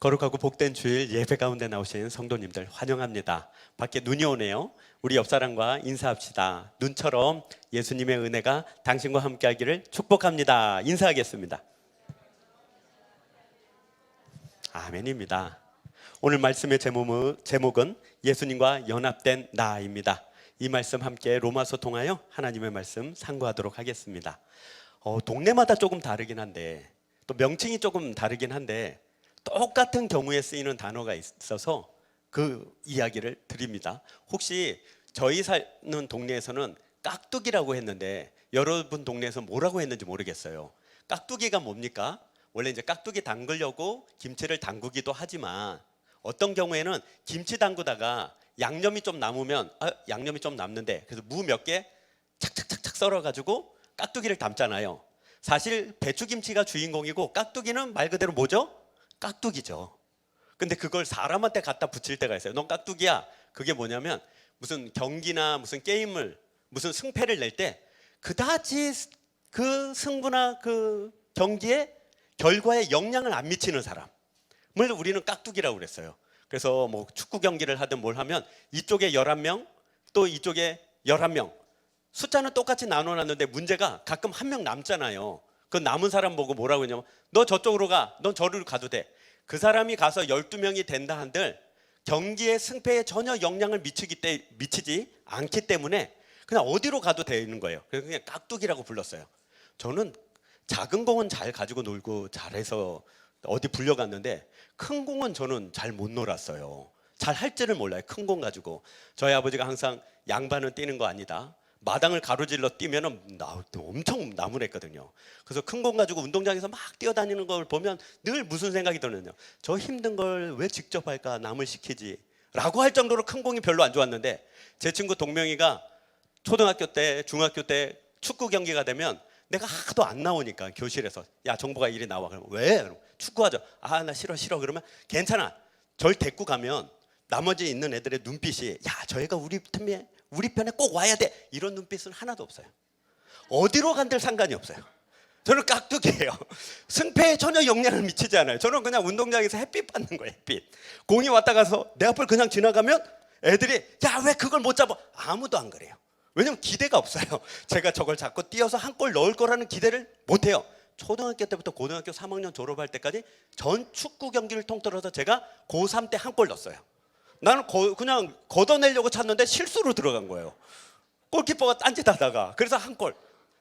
거룩하고 복된 주일 예배 가운데 나오신 성도님들 환영합니다. 밖에 눈이 오네요. 우리 옆사람과 인사합시다. 눈처럼 예수님의 은혜가 당신과 함께하기를 축복합니다. 인사하겠습니다. 아멘입니다. 오늘 말씀의 제목은 예수님과 연합된 나입니다. 이 말씀 함께 로마서 통하여 하나님의 말씀 상고하도록 하겠습니다. 동네마다 조금 다르긴 한데 또 명칭이 조금 다르긴 한데 똑같은 경우에 쓰이는 단어가 있어서 그 이야기를 드립니다. 혹시 저희 사는 동네에서는 깍두기라고 했는데 여러분 동네에서 뭐라고 했는지 모르겠어요. 깍두기가 뭡니까? 원래 이제 깍두기 담그려고 김치를 담그기도 하지만 어떤 경우에는 김치 담그다가 양념이 좀 남으면 양념이 좀 남는데 그래서 무 몇 개 착착착착 썰어가지고 깍두기를 담잖아요. 사실 배추김치가 주인공이고 깍두기는 말 그대로 뭐죠? 깍두기죠. 근데 그걸 사람한테 갖다 붙일 때가 있어요. 넌 깍두기야. 그게 뭐냐면 무슨 경기나 무슨 게임을 무슨 승패를 낼 때 그다지 그 승부나 그 경기에 결과에 영향을 안 미치는 사람을 우리는 깍두기라고 그랬어요. 그래서 뭐 축구 경기를 하든 뭘 하면 이쪽에 11명 또 이쪽에 11명 숫자는 똑같이 나눠놨는데 문제가 가끔 한 명 남잖아요. 그 남은 사람 보고 뭐라고 했냐면 너 저쪽으로 가, 넌 저리로 가도 돼. 그 사람이 가서 12명이 된다 한들 경기의 승패에 전혀 영향을 미치지 않기 때문에 그냥 어디로 가도 되는 거예요. 그래서 그냥 깍두기라고 불렀어요. 저는 작은 공은 잘 가지고 놀고 잘해서 어디 불려갔는데 큰 공은 저는 잘 못 놀았어요. 잘 할 줄을 몰라요. 큰 공 가지고. 저희 아버지가 항상 양반은 뛰는 거 아니다. 마당을 가로질러 뛰면은 엄청 나무랬거든요. 그래서 큰 공 가지고 운동장에서 막 뛰어다니는 걸 보면 늘 무슨 생각이 드느냐. 저 힘든 걸 왜 직접 할까? 남을 시키지. 라고 할 정도로 큰 공이 별로 안 좋았는데 제 친구 동명이가 초등학교 때, 중학교 때 축구 경기가 되면 내가 하도 안 나오니까 교실에서 야 정보가 이리 나와. 그러면 왜? 그러면 축구하자. 나 싫어. 그러면 괜찮아. 절 데리고 가면 나머지 있는 애들의 눈빛이 야 저 애가 우리 편에 꼭 와야 돼. 이런 눈빛은 하나도 없어요. 어디로 간들 상관이 없어요. 저는 깍두기예요. 승패에 전혀 영향을 미치지 않아요. 저는 그냥 운동장에서 햇빛 받는 거예요. 햇빛. 공이 왔다 가서 내 앞을 그냥 지나가면 애들이 야 왜 그걸 못 잡아? 아무도 안 그래요. 왜냐면 기대가 없어요. 제가 저걸 잡고 뛰어서 한 골 넣을 거라는 기대를 못 해요. 초등학교 때부터 고등학교 3학년 졸업할 때까지 전 축구 경기를 통틀어서 제가 고3 때 한 골 넣었어요. 나는 그냥 걷어내려고 찼는데 실수로 들어간 거예요. 골키퍼가 딴짓하다가. 그래서 한 골.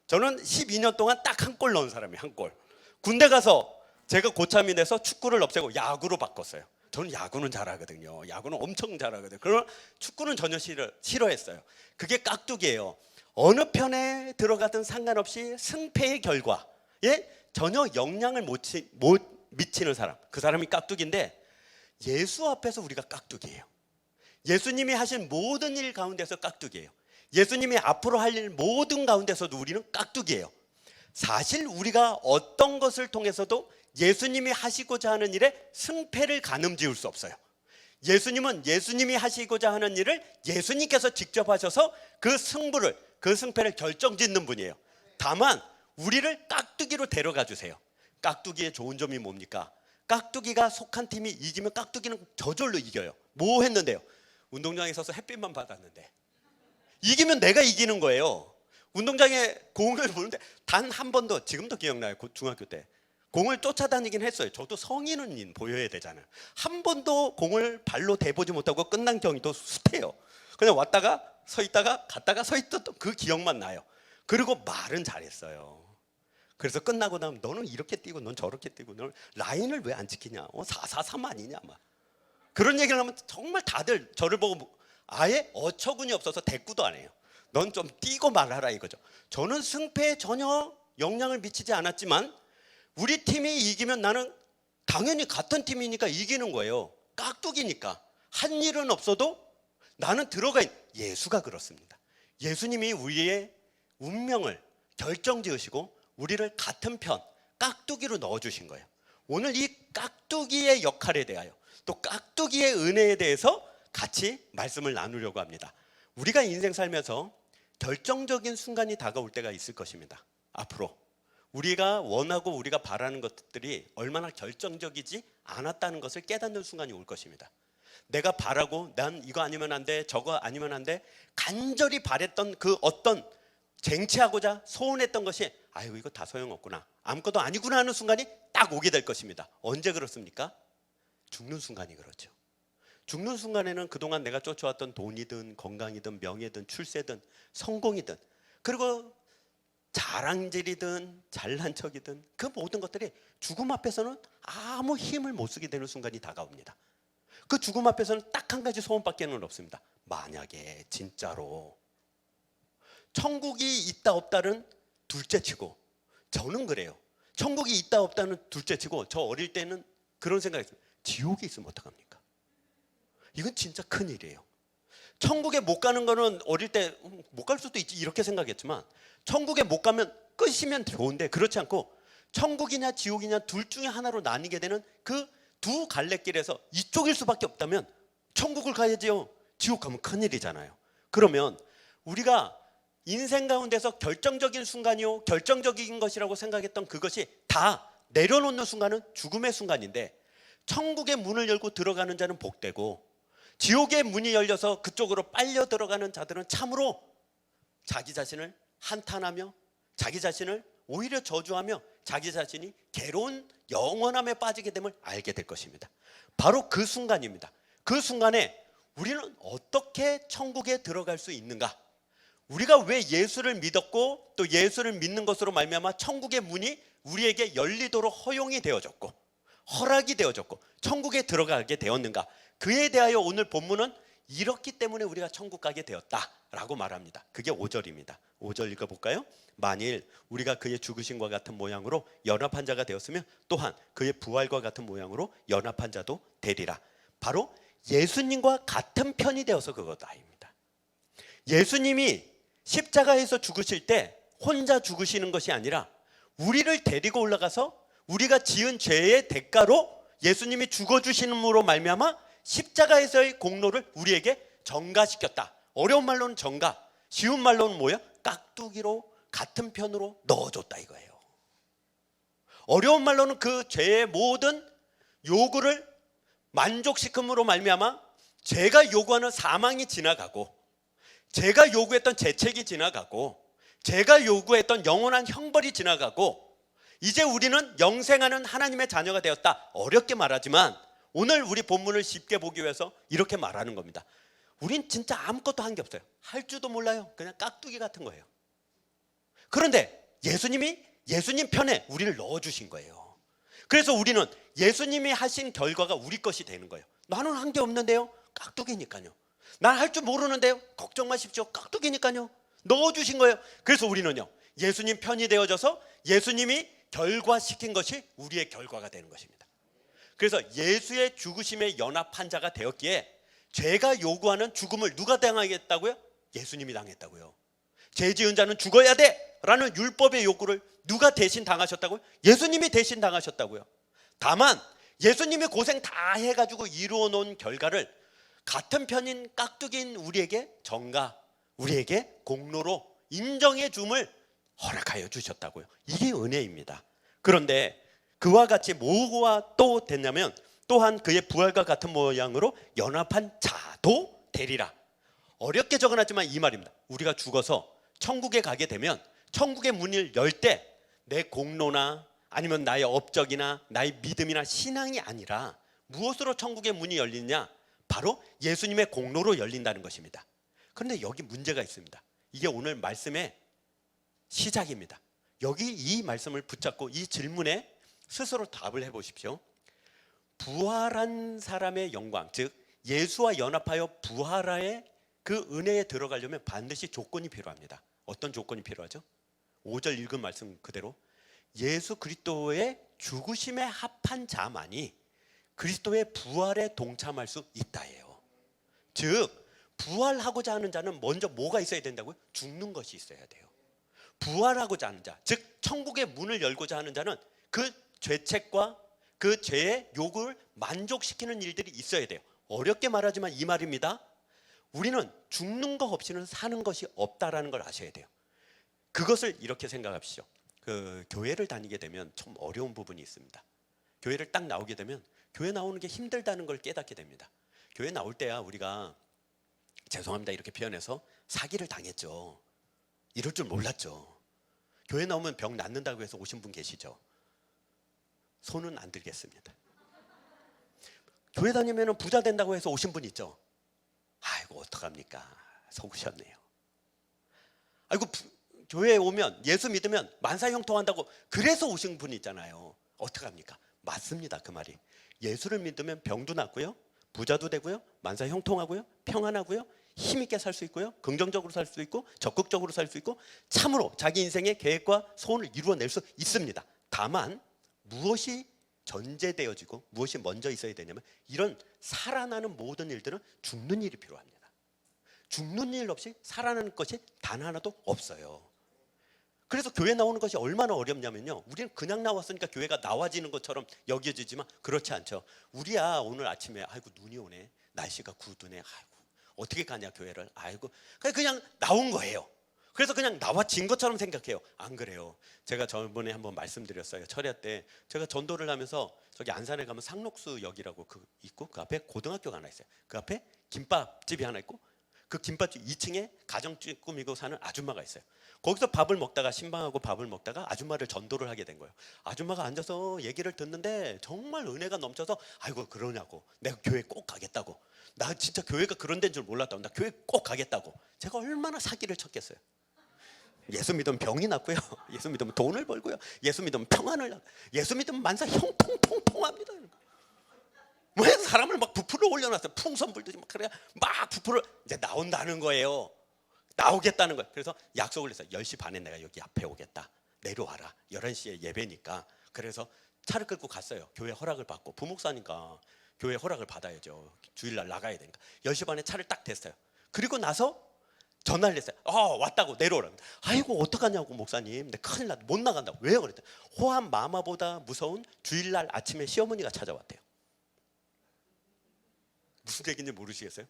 저는 12년 동안 딱 한 골 넣은 사람이에요. 한 골. 군대 가서 제가 고참이 돼서 축구를 없애고 야구로 바꿨어요. 저는 야구는 잘하거든요. 야구는 엄청 잘하거든요. 그러나 축구는 전혀 싫어했어요. 그게 깍두기예요. 어느 편에 들어가든 상관없이 승패의 결과에 전혀 영향을 못 미치는 사람. 그 사람이 깍두기인데 예수 앞에서 우리가 깍두기예요. 예수님이 하신 모든 일 가운데서 깍두기예요. 예수님이 앞으로 할 일 모든 가운데서도 우리는 깍두기예요. 사실 우리가 어떤 것을 통해서도 예수님이 하시고자 하는 일에 승패를 가늠지을 수 없어요. 예수님은 예수님이 하시고자 하는 일을 예수님께서 직접 하셔서 그 승패를 결정짓는 분이에요. 다만 우리를 깍두기로 데려가 주세요. 깍두기의 좋은 점이 뭡니까? 깍두기가 속한 팀이 이기면 깍두기는 저절로 이겨요. 뭐 했는데요? 운동장에 서서 햇빛만 받았는데 이기면 내가 이기는 거예요. 운동장에 공을 보는데 단 한 번도, 지금도 기억나요. 중학교 때 공을 쫓아다니긴 했어요. 저도 성인은 보여야 되잖아요. 한 번도 공을 발로 대보지 못하고 끝난 경기도 숱해요. 그냥 왔다가 서 있다가 갔다가 서 있던 그 기억만 나요. 그리고 말은 잘했어요. 그래서 끝나고 나면 너는 이렇게 뛰고 넌 저렇게 뛰고 너는 라인을 왜 안 지키냐? 4-4-3 아니냐? 막 그런 얘기를 하면 정말 다들 저를 보고 아예 어처구니 없어서 대꾸도 안 해요. 넌 좀 뛰고 말하라 이거죠. 저는 승패에 전혀 영향을 미치지 않았지만 우리 팀이 이기면 나는 당연히 같은 팀이니까 이기는 거예요. 깍두기니까. 한 일은 없어도 나는 들어가 있는 예수가 그렇습니다. 예수님이 우리의 운명을 결정지으시고 우리를 같은 편 깍두기로 넣어주신 거예요. 오늘 이 깍두기의 역할에 대하여 또 깍두기의 은혜에 대해서 같이 말씀을 나누려고 합니다. 우리가 인생 살면서 결정적인 순간이 다가올 때가 있을 것입니다. 앞으로 우리가 원하고 우리가 바라는 것들이 얼마나 결정적이지 안 왔다는 것을 깨닫는 순간이 올 것입니다. 내가 바라고 난 이거 아니면 안 돼, 저거 아니면 안 돼, 간절히 바랬던 그 어떤 쟁취하고자 소원했던 것이 아이고 이거 다 소용없구나, 아무것도 아니구나 하는 순간이 딱 오게 될 것입니다. 언제 그렇습니까? 죽는 순간이 그렇죠. 죽는 순간에는 그동안 내가 쫓아왔던 돈이든 건강이든 명예든 출세든 성공이든 그리고 자랑질이든 잘난 척이든 그 모든 것들이 죽음 앞에서는 아무 힘을 못 쓰게 되는 순간이 다가옵니다. 그 죽음 앞에서는 딱 한 가지 소원밖에 없습니다. 만약에 진짜로 천국이 있다 없다는 둘째치고, 저는 그래요. 천국이 있다 없다는 둘째치고 저 어릴 때는 그런 생각이 있어요. 지옥이 있으면 어떡합니까? 이건 진짜 큰일이에요. 천국에 못 가는 거는 어릴 때 못 갈 수도 있지 이렇게 생각했지만, 천국에 못 가면 끝이면 좋은데 그렇지 않고 천국이냐 지옥이냐 둘 중에 하나로 나뉘게 되는 그 두 갈래길에서 이쪽일 수밖에 없다면 천국을 가야지요. 지옥 가면 큰일이잖아요. 그러면 우리가 인생 가운데서 결정적인 순간이요, 결정적인 것이라고 생각했던 그것이 다 내려놓는 순간은 죽음의 순간인데, 천국의 문을 열고 들어가는 자는 복되고 지옥의 문이 열려서 그쪽으로 빨려 들어가는 자들은 참으로 자기 자신을 한탄하며 자기 자신을 오히려 저주하며 자기 자신이 괴로운 영원함에 빠지게 됨을 알게 될 것입니다. 바로 그 순간입니다. 그 순간에 우리는 어떻게 천국에 들어갈 수 있는가? 우리가 왜 예수를 믿었고 또 예수를 믿는 것으로 말미암아 천국의 문이 우리에게 열리도록 허용이 되어졌고 허락이 되어졌고 천국에 들어가게 되었는가? 그에 대하여 오늘 본문은 이렇기 때문에 우리가 천국 가게 되었다라고 말합니다. 그게 5절입니다. 5절 읽어볼까요? 만일 우리가 그의 죽으심과 같은 모양으로 연합한 자가 되었으면 또한 그의 부활과 같은 모양으로 연합한 자도 되리라. 바로 예수님과 같은 편이 되어서 그것입니다. 예수님이 십자가에서 죽으실 때 혼자 죽으시는 것이 아니라 우리를 데리고 올라가서 우리가 지은 죄의 대가로 예수님이 죽어주심으로 말미암아 십자가에서의 공로를 우리에게 전가시켰다. 어려운 말로는 전가, 쉬운 말로는 뭐야? 깍두기로 같은 편으로 넣어줬다 이거예요. 어려운 말로는 그 죄의 모든 요구를 만족시킴으로 말미암아 제가 요구하는 사망이 지나가고 제가 요구했던 재책이 지나가고 제가 요구했던 영원한 형벌이 지나가고 이제 우리는 영생하는 하나님의 자녀가 되었다. 어렵게 말하지만 오늘 우리 본문을 쉽게 보기 위해서 이렇게 말하는 겁니다. 우린 진짜 아무것도 한 게 없어요. 할 줄도 몰라요. 그냥 깍두기 같은 거예요. 그런데 예수님 편에 우리를 넣어주신 거예요. 그래서 우리는 예수님이 하신 결과가 우리 것이 되는 거예요. 나는 한 게 없는데요. 깍두기니까요. 난 할 줄 모르는데요. 걱정 마십시오. 깍두기니까요. 넣어주신 거예요. 그래서 우리는요, 예수님 편이 되어져서 예수님이 결과시킨 것이 우리의 결과가 되는 것입니다. 그래서 예수의 죽으심에 연합한 자가 되었기에 죄가 요구하는 죽음을 누가 당하겠다고요? 예수님이 당했다고요. 죄 지은 자는 죽어야 돼 라는 율법의 요구를 누가 대신 당하셨다고요? 예수님이 대신 당하셨다고요. 다만 예수님이 고생 다 해가지고 이루어 놓은 결과를 같은 편인 깍두기인 우리에게 전가, 우리에게 공로로 인정해 줌을 허락하여 주셨다고요. 이게 은혜입니다. 그런데 그와 같이 뭐가 또 됐냐면 또한 그의 부활과 같은 모양으로 연합한 자도 되리라. 어렵게 적어놨지만 이 말입니다. 우리가 죽어서 천국에 가게 되면 천국의 문을 열 때 내 공로나 아니면 나의 업적이나 나의 믿음이나 신앙이 아니라 무엇으로 천국의 문이 열리냐? 바로 예수님의 공로로 열린다는 것입니다. 그런데 여기 문제가 있습니다. 이게 오늘 말씀의 시작입니다. 여기 이 말씀을 붙잡고 이 질문에 스스로 답을 해보십시오. 부활한 사람의 영광, 즉 예수와 연합하여 부활의 그 은혜에 들어가려면 반드시 조건이 필요합니다. 어떤 조건이 필요하죠? 5절 읽은 말씀 그대로 예수 그리스도의 죽으심에 합한 자만이 그리스도의 부활에 동참할 수 있다예요. 즉 부활하고자 하는 자는 먼저 뭐가 있어야 된다고요? 죽는 것이 있어야 돼요. 부활하고자 하는 자, 즉 천국의 문을 열고자 하는 자는 그 죄책과 그 죄의 요구를 만족시키는 일들이 있어야 돼요. 어렵게 말하지만 이 말입니다. 우리는 죽는 것 없이는 사는 것이 없다라는 걸 아셔야 돼요. 그것을 이렇게 생각하십시오. 교회를 다니게 되면 좀 어려운 부분이 있습니다. 교회를 딱 나오게 되면 교회 나오는 게 힘들다는 걸 깨닫게 됩니다. 교회 나올 때야 우리가 죄송합니다 이렇게 표현해서 사기를 당했죠. 이럴 줄 몰랐죠. 교회 나오면 병 낫는다고 해서 오신 분 계시죠? 손은 안 들겠습니다. 교회 다니면 부자 된다고 해서 오신 분 있죠? 아이고 어떡합니까? 속으셨네요. 아이고 교회에 오면 예수 믿으면 만사형통한다고 그래서 오신 분 있잖아요. 어떡합니까? 맞습니다. 그 말이. 예수를 믿으면 병도 낫고요, 부자도 되고요, 만사형통하고요, 평안하고요, 힘있게 살 수 있고요, 긍정적으로 살 수 있고, 적극적으로 살 수 있고, 참으로 자기 인생의 계획과 소원을 이루어낼 수 있습니다. 다만 무엇이 전제되어지고 무엇이 먼저 있어야 되냐면, 이런 살아나는 모든 일들은 죽는 일이 필요합니다. 죽는 일 없이 살아나는 것이 단 하나도 없어요. 그래서 교회 나오는 것이 얼마나 어렵냐면요, 우리는 그냥 나왔으니까 교회가 나와지는 것처럼 여겨지지만 그렇지 않죠. 우리야 오늘 아침에 아이고 눈이 오네, 날씨가 구두네, 아이고 어떻게 가냐 교회를, 아이고 그냥 나온 거예요. 그래서 그냥 나와진 것처럼 생각해요. 안 그래요. 제가 저번에 한번 말씀드렸어요. 철야 때 제가 전도를 하면서 저기 안산에 가면 상록수역이라고 있고, 그 앞에 고등학교가 하나 있어요. 그 앞에 김밥집이 하나 있고, 그 김밥집 2층에 가정집 꾸미고 사는 아줌마가 있어요. 거기서 밥을 먹다가, 신방하고 밥을 먹다가 아줌마를 전도를 하게 된 거예요. 아줌마가 앉아서 얘기를 듣는데 정말 은혜가 넘쳐서, 아이고 그러냐고, 내가 교회 꼭 가겠다고, 나 진짜 교회가 그런 데인 줄 몰랐다고, 나 교회 꼭 가겠다고. 제가 얼마나 사기를 쳤겠어요. 예수 믿으면 병이 낫고요, 예수 믿으면 돈을 벌고요, 예수 믿으면 평안을, 예수 믿으면 만사 형통통통합니다. 왜 사람을 막 부풀어 올려놨어요. 풍선 불듯이 막 그래 막 부풀어 이제 나온다는 거예요. 나오겠다는 거예요. 그래서 약속을 했어요. 10시 반에 내가 여기 앞에 오겠다, 내려와라. 11시에 예배니까. 그래서 차를 끌고 갔어요. 교회 허락을 받고, 부목사니까 교회 허락을 받아야죠. 주일날 나가야 되니까. 10시 반에 차를 딱 댔어요. 그리고 나서 전화를 했어요. 왔다고 내려오라고. 아이고 어떡하냐고 목사님, 내 큰일 났다, 못 나간다고. 왜요? 그랬더니 호암 마마보다 무서운 주일날 아침에 시어머니가 찾아왔대요. 무슨 얘기인지 모르시겠어요?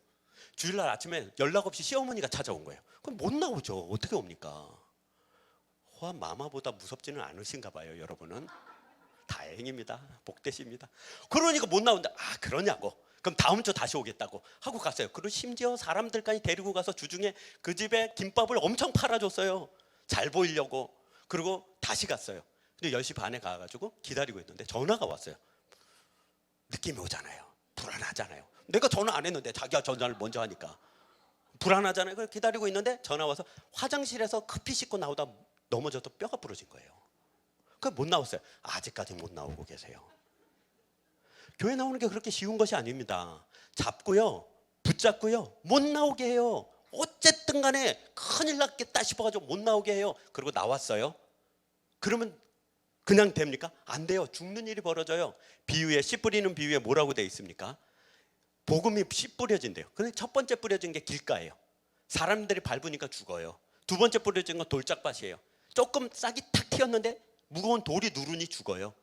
주일날 아침에 연락 없이 시어머니가 찾아온 거예요. 그럼 못 나오죠. 어떻게 옵니까? 호암 마마보다 무섭지는 않으신가 봐요. 여러분은 다행입니다. 복되십니다. 그러니까 못 나온다. 그러냐고. 그럼 다음 주 다시 오겠다고 하고 갔어요. 그리고 심지어 사람들까지 데리고 가서 주중에 그 집에 김밥을 엄청 팔아줬어요. 잘 보이려고. 그리고 다시 갔어요. 근데 10시 반에 가가지고 기다리고 있는데 전화가 왔어요. 느낌이 오잖아요. 불안하잖아요. 내가 전화 안 했는데 자기가 전화를 먼저 하니까 불안하잖아요. 그래서 기다리고 있는데 전화 와서 화장실에서 커피 씻고 나오다 넘어져서 뼈가 부러진 거예요. 그래서 못 나왔어요. 아직까지 못 나오고 계세요. 교회 나오는 게 그렇게 쉬운 것이 아닙니다. 잡고요, 붙잡고요, 못 나오게 해요. 어쨌든 간에 큰일 났겠다 싶어가지고 못 나오게 해요. 그리고 나왔어요. 그러면 그냥 됩니까? 안 돼요. 죽는 일이 벌어져요. 비유에, 씨 뿌리는 비유에 뭐라고 되어 있습니까? 복음이 씨 뿌려진대요. 근데 첫 번째 뿌려진 게 길가예요. 사람들이 밟으니까 죽어요. 두 번째 뿌려진 건 돌짝밭이에요. 조금 싹이 탁 튀었는데 무거운 돌이 누르니 죽어요.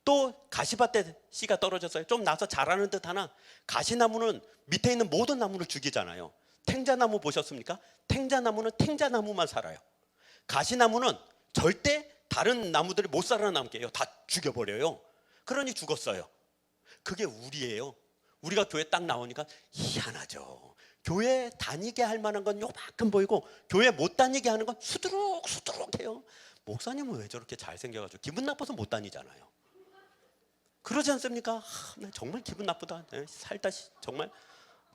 또 가시밭에 씨가 떨어졌어요. 좀 나서 자라는 듯 하나, 가시나무는 밑에 있는 모든 나무를 죽이잖아요. 탱자나무 보셨습니까? 탱자나무는 탱자나무만 살아요. 가시나무는 절대 다른 나무들이 못 살아남게 해요. 다 죽여버려요. 그러니 죽었어요. 그게 우리예요. 우리가 교회 딱 나오니까 희한하죠. 교회 다니게 할 만한 건 요만큼 보이고, 교회 못 다니게 하는 건 수두룩 해요. 목사님은 왜 저렇게 잘생겨가지고 기분 나빠서 못 다니잖아요. 그러지 않습니까? 나 정말 기분 나쁘다. 살다 정말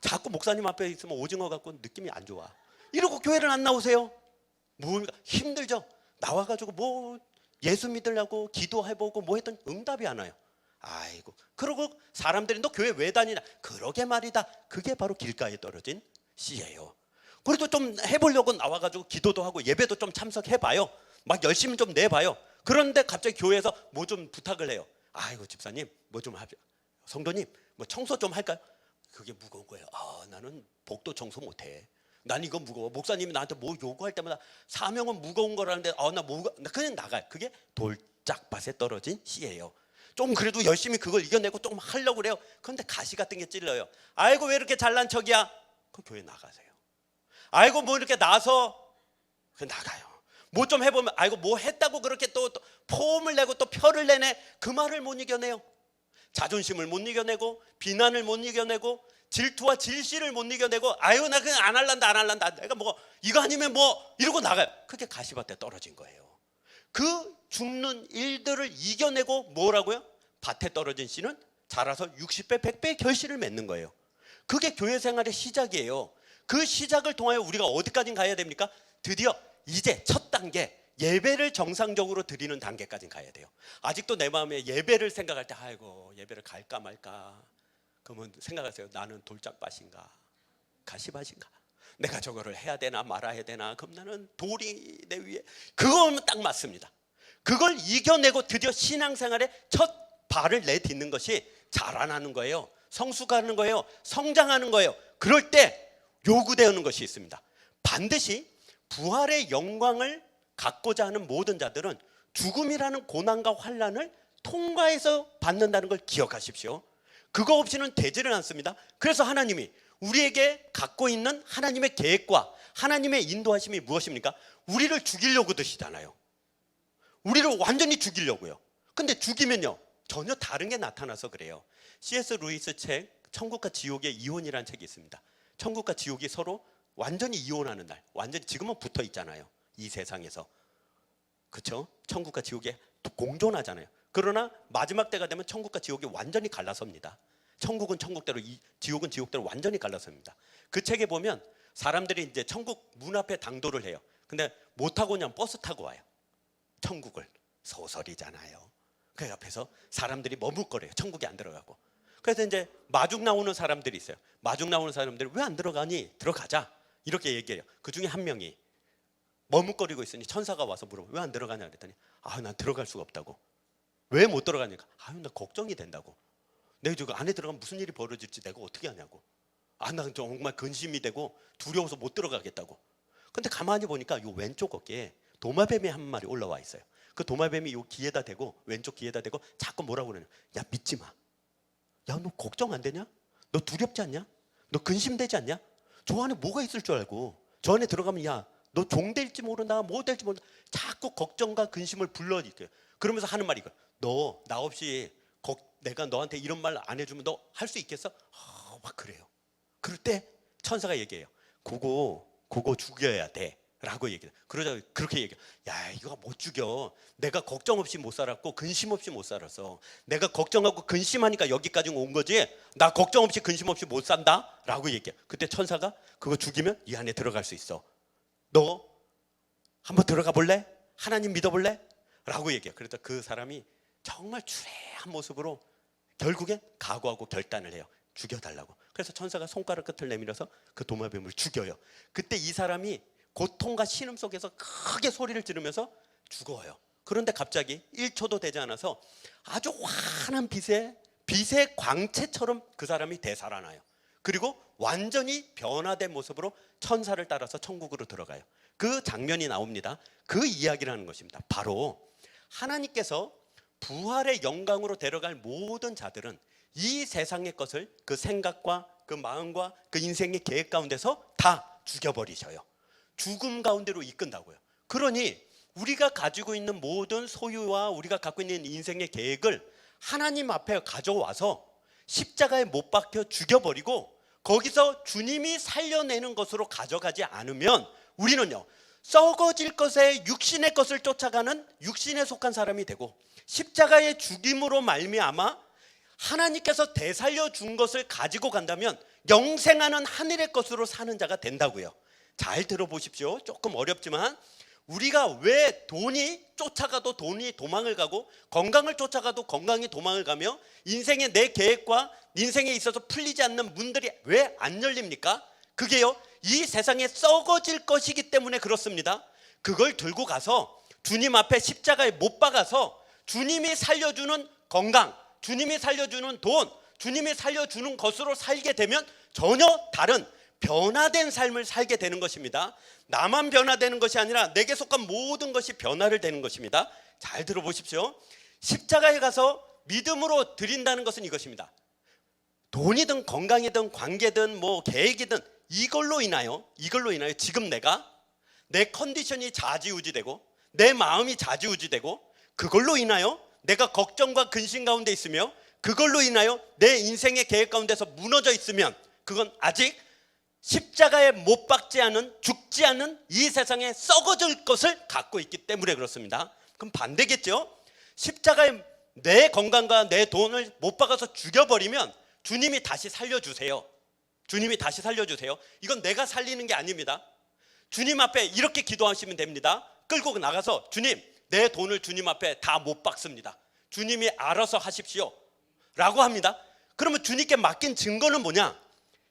자꾸 목사님 앞에 있으면 오징어 같고 느낌이 안 좋아. 이러고 교회를 안 나오세요? 뭡니까? 힘들죠. 나와가지고 뭐 예수 믿으려고 기도해보고 뭐 했더니 응답이 안 와요. 아이고. 그러고 사람들이 너 교회 왜 다니냐? 그러게 말이다. 그게 바로 길가에 떨어진 씨예요. 그래도 좀 해보려고 나와가지고 기도도 하고 예배도 좀 참석해봐요. 막 열심히 좀 내봐요. 그런데 갑자기 교회에서 뭐 좀 부탁을 해요. 아이고 집사님 뭐 좀 하죠. 성도님 뭐 청소 좀 할까요? 그게 무거운 거예요. 나는 복도 청소 못해. 난 이거 무거워. 목사님이 나한테 뭐 요구할 때마다 사명은 무거운 거라는데 나 그냥 나가요. 그게 돌짝밭에 떨어진 씨예요. 좀 그래도 열심히 그걸 이겨내고 좀 하려고 그래요. 그런데 가시 같은 게 찔러요. 아이고 왜 이렇게 잘난 척이야? 그 교회 나가세요. 아이고 뭐 이렇게 나서 그 나가요. 뭐 좀 해보면 아이고 뭐 했다고 그렇게 또 포음을 내고 또 표를 내네. 그 말을 못 이겨내요. 자존심을 못 이겨내고 비난을 못 이겨내고 질투와 질시를 못 이겨내고 아유 나 그냥 안 할란다 내가 뭐 이거 아니면 뭐 이러고 나가요. 그게 가시밭에 떨어진 거예요. 그 죽는 일들을 이겨내고 뭐라고요? 밭에 떨어진 씨는 자라서 60배 100배의 결실을 맺는 거예요. 그게 교회 생활의 시작이에요. 그 시작을 통하여 우리가 어디까지 가야 됩니까? 드디어 이제 첫 단계 예배를 정상적으로 드리는 단계까지 가야 돼요. 아직도 내 마음에 예배를 생각할 때 아이고 예배를 갈까 말까 그러면 생각하세요. 나는 돌짝밭인가 가시밭인가 내가 저거를 해야 되나 말아야 되나 그럼 나는 돌이 내 위에 그거면 딱 맞습니다. 그걸 이겨내고 드디어 신앙생활의 첫 발을 내딛는 것이 자라나는 거예요. 성숙하는 거예요. 성장하는 거예요. 그럴 때 요구되는 것이 있습니다. 반드시 부활의 영광을 갖고자 하는 모든 자들은 죽음이라는 고난과 환난을 통과해서 받는다는 걸 기억하십시오. 그거 없이는 되지를 않습니다. 그래서 하나님이 우리에게 갖고 있는 하나님의 계획과 하나님의 인도하심이 무엇입니까? 우리를 죽이려고 드시잖아요. 우리를 완전히 죽이려고요. 근데 죽이면요 전혀 다른 게 나타나서 그래요. C.S. 루이스 책 천국과 지옥의 이혼이라는 책이 있습니다. 천국과 지옥이 서로 완전히 이혼하는 날, 완전히 지금은 붙어 있잖아요. 이 세상에서. 그렇죠? 천국과 지옥에 공존하잖아요. 그러나 마지막 때가 되면 천국과 지옥이 완전히 갈라섭니다. 천국은 천국대로, 지옥은 지옥대로 완전히 갈라섭니다. 그 책에 보면 사람들이 이제 천국 문 앞에 당도를 해요. 근데 못 타고 그냥 버스 타고 와요. 천국을. 소설이잖아요. 그 옆에서 사람들이 머뭇거려요. 천국에 안 들어가고. 그래서 이제 마중 나오는 사람들이 있어요. 마중 나오는 사람들이 왜 안 들어가니? 들어가자. 이렇게 얘기해요. 그 중에 한 명이 머뭇거리고 있으니 천사가 와서 물어봐요. 왜 안 들어가냐 그랬더니 난 들어갈 수가 없다고. 왜 못 들어가니까 나 걱정이 된다고. 내가 저거 안에 들어가면 무슨 일이 벌어질지 내가 어떻게 하냐고. 나 정말 근심이 되고 두려워서 못 들어가겠다고. 근데 가만히 보니까 요 왼쪽 어깨에 도마뱀이 한 마리 올라와 있어요. 그 도마뱀이 요 귀에다 대고 왼쪽 귀에다 대고 자꾸 뭐라고 그러냐. 야 믿지 마. 야 너 걱정 안 되냐? 너 두렵지 않냐? 너 근심되지 않냐? 저 안에 뭐가 있을 줄 알고 저 안에 들어가면 야 너 종 될지 모른다 뭐 될지 모른다 자꾸 걱정과 근심을 불러일으켜요. 그러면서 하는 말이 이거. 너 나 없이 내가 너한테 이런 말 안 해주면 너 할 수 있겠어? 막 그래요. 그럴 때 천사가 얘기해요. 그거 죽여야 돼 라고 얘기해요. 그러자 그렇게 얘기해요. 야 이거 못 죽여. 내가 걱정 없이 못 살았고 근심 없이 못 살았어. 내가 걱정하고 근심하니까 여기까지 온 거지 나 걱정 없이 근심 없이 못 산다 라고 얘기해요. 그때 천사가 그거 죽이면 이 안에 들어갈 수 있어. 너 한번 들어가 볼래? 하나님 믿어볼래? 라고 얘기해요. 그래서 그 사람이 정말 추레한 모습으로 결국엔 각오하고 결단을 해요. 죽여달라고. 그래서 천사가 손가락 끝을 내밀어서 그 도마뱀을 죽여요. 그때 이 사람이 고통과 신음 속에서 크게 소리를 지르면서 죽어요. 그런데 갑자기 1초도 되지 않아서 아주 환한 빛의 광채처럼 그 사람이 되살아나요. 그리고 완전히 변화된 모습으로 천사를 따라서 천국으로 들어가요. 그 장면이 나옵니다. 그 이야기를 하는 것입니다. 바로 하나님께서 부활의 영광으로 데려갈 모든 자들은 이 세상의 것을 그 생각과 그 마음과 그 인생의 계획 가운데서 다 죽여버리셔요. 죽음 가운데로 이끈다고요. 그러니 우리가 가지고 있는 모든 소유와 우리가 갖고 있는 인생의 계획을 하나님 앞에 가져와서 십자가에 못 박혀 죽여버리고 거기서 주님이 살려내는 것으로 가져가지 않으면 우리는요 썩어질 것에 육신의 것을 쫓아가는 육신에 속한 사람이 되고 십자가의 죽임으로 말미암아 하나님께서 되살려 준 것을 가지고 간다면 영생하는 하늘의 것으로 사는 자가 된다고요. 잘 들어보십시오. 조금 어렵지만 우리가 왜 돈이 쫓아가도 돈이 도망을 가고 건강을 쫓아가도 건강이 도망을 가며 인생의 내 계획과 인생에 있어서 풀리지 않는 문들이 왜 안 열립니까? 그게요 이 세상에 썩어질 것이기 때문에 그렇습니다. 그걸 들고 가서 주님 앞에 십자가에 못 박아서 주님이 살려주는 건강, 주님이 살려주는 돈, 주님이 살려주는 것으로 살게 되면 전혀 다른 변화된 삶을 살게 되는 것입니다. 나만 변화되는 것이 아니라 내게 속한 모든 것이 변화를 되는 것입니다. 잘 들어보십시오. 십자가에 가서 믿음으로 드린다는 것은 이것입니다. 돈이든 건강이든 관계든 뭐 계획이든 이걸로 인하여 지금 내 컨디션이 좌지우지되고 내 마음이 좌지우지되고 그걸로 인하여 내가 걱정과 근심 가운데 있으며 그걸로 인하여 내 인생의 계획 가운데서 무너져 있으면 그건 아직 십자가에 못 박지 않은, 죽지 않은 이 세상에 썩어질 것을 갖고 있기 때문에 그렇습니다. 그럼 반대겠죠? 십자가에 내 건강과 내 돈을 못 박아서 죽여버리면 주님이 다시 살려주세요. 주님이 다시 살려주세요. 이건 내가 살리는 게 아닙니다. 주님 앞에 이렇게 기도하시면 됩니다. 끌고 나가서 주님, 내 돈을 주님 앞에 다 못 박습니다. 주님이 알아서 하십시오 라고 합니다. 그러면 주님께 맡긴 증거는 뭐냐?